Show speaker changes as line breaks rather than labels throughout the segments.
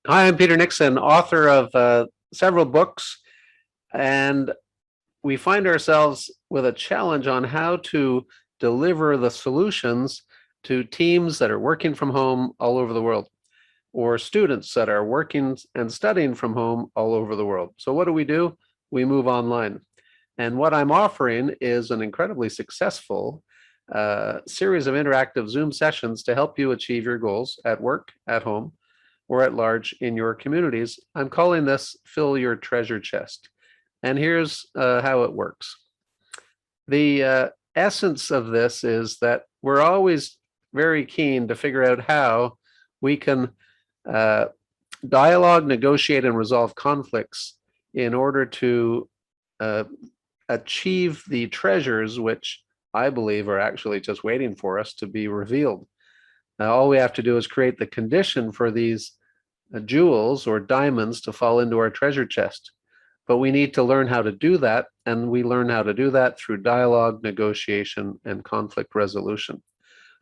Hi, I'm Peter Nixon, author of several books, and we find ourselves with a challenge on how to deliver the solutions to teams that are working from home all over the world, or students that are working and studying from home all over the world. So, what do? We move online. And what I'm offering is an incredibly successful series of interactive Zoom sessions to help you achieve your goals at work, at home, or at large in your communities. I'm calling this Fill Your Treasure Chest. And here's how it works. The essence of this is that we're always very keen to figure out how we can uh, dialogue, negotiate, and resolve conflicts in order to uh, achieve the treasures which I believe are actually just waiting for us to be revealed. All we have to do is create the condition for these jewels or diamonds to fall into our treasure chest. But we need to learn how to do that, and we learn how to do that through dialogue, negotiation, and conflict resolution.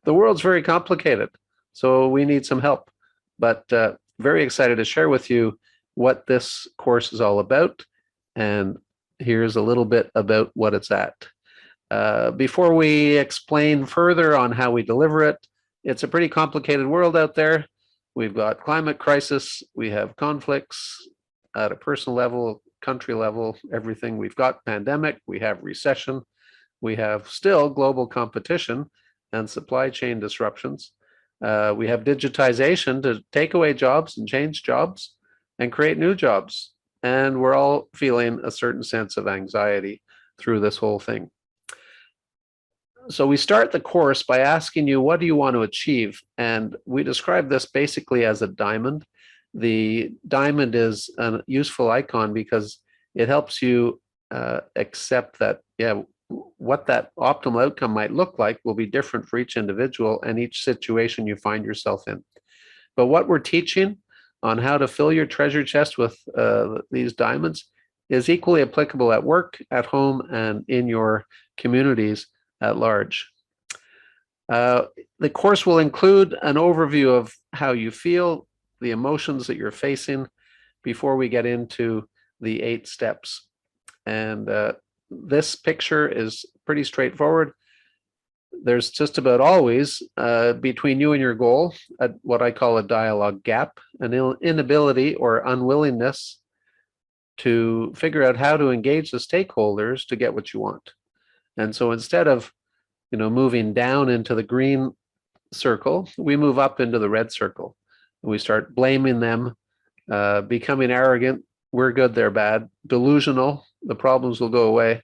The world's very complicated, so we need some help. But very excited to share with you what this course is all about, and here's a little bit about what it's at. Before we explain further on how we deliver it, it's a pretty complicated world out there. We've got climate crisis, we have conflicts at a personal level, country level, everything. We've got pandemic, we have recession, we have still global competition and supply chain disruptions. We have digitization to take away jobs and change jobs and create new jobs. And we're all feeling a certain sense of anxiety through this whole thing. So we start the course by asking you, what do you want to achieve? And we describe this basically as a diamond. The diamond is a useful icon because it helps you accept that, yeah, what that optimal outcome might look like will be different for each individual and each situation you find yourself in. But what we're teaching on how to fill your treasure chest with these diamonds is equally applicable at work, at home, and in your communities at large. The course will include an overview of how you feel, the emotions that you're facing before we get into the 8 steps. And this picture is pretty straightforward. There's just about always between you and your goal, what I call a dialogue gap, an inability or unwillingness to figure out how to engage the stakeholders to get what you want. And so instead of moving down into the green circle, we move up into the red circle. We start blaming them, becoming arrogant. We're good, they're bad, delusional. The problems will go away.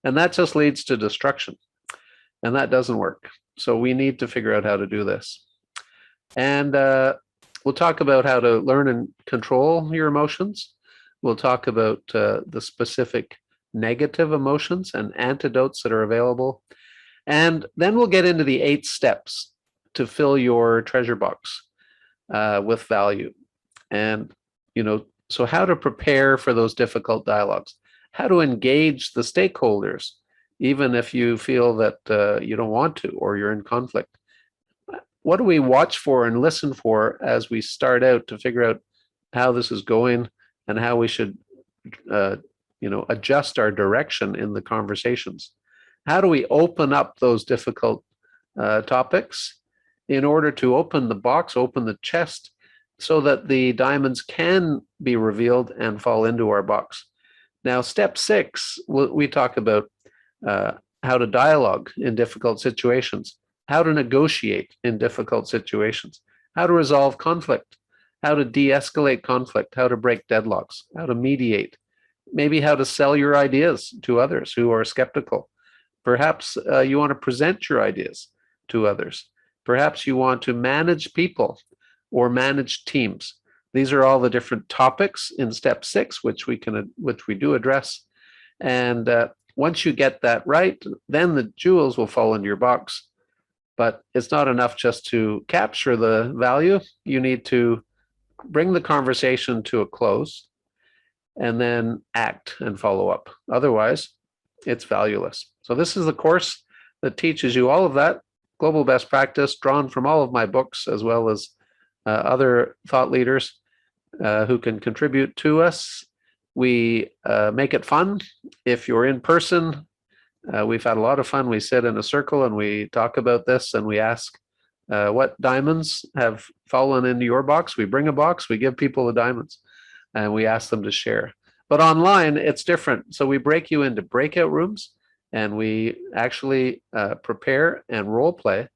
And that just leads to destruction. And that doesn't work. So we need to figure out how to do this. And we'll talk about how to learn and control your emotions. We'll talk about the specific negative emotions and antidotes that are available. And then we'll get into the 8 steps to fill your treasure box with value. And, so how to prepare for those difficult dialogues, how to engage the stakeholders, even if you feel that you don't want to or you're in conflict. What do we watch for and listen for as we start out to figure out how this is going and how we should, adjust our direction in the conversations? How do we open up those difficult topics in order to open the box, open the chest, so that the diamonds can be revealed and fall into our box? Now, step 6, we talk about how to dialogue in difficult situations, how to negotiate in difficult situations, how to resolve conflict, how to de-escalate conflict, how to break deadlocks, how to mediate, maybe how to sell your ideas to others who are skeptical. Perhaps you want to present your ideas to others. Perhaps you want to manage people or manage teams. These are all the different topics in step 6, which we do address. And once you get that right, then the jewels will fall into your box. But it's not enough just to capture the value. You need to bring the conversation to a close and then act and follow up. Otherwise, it's valueless. So this is the course that teaches you all of that, global best practice drawn from all of my books, as well as other thought leaders. who can contribute to us. We make it fun. If you're in person, we've had a lot of fun. We sit in a circle and we talk about this and we ask what diamonds have fallen into your box. We bring a box, we give people the diamonds, and we ask them to share. But online, it's different. So we break you into breakout rooms and we actually prepare and role play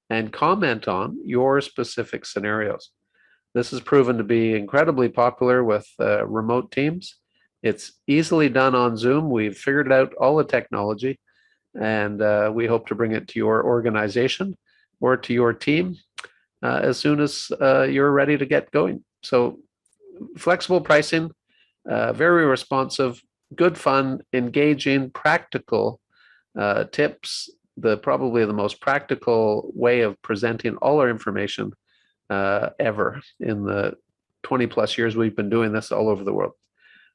and comment on your specific scenarios. This has proven to be incredibly popular with remote teams. It's easily done on Zoom. We've figured out all the technology, and we hope to bring it to your organization or to your team as soon as you're ready to get going. So flexible pricing, very responsive, good fun, engaging, practical tips, probably the most practical way of presenting all our information ever in the 20 plus years we've been doing this all over the world.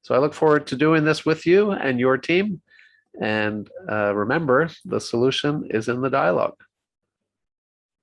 So I look forward to doing this with you and your team. And remember, the solution is in the dialogue.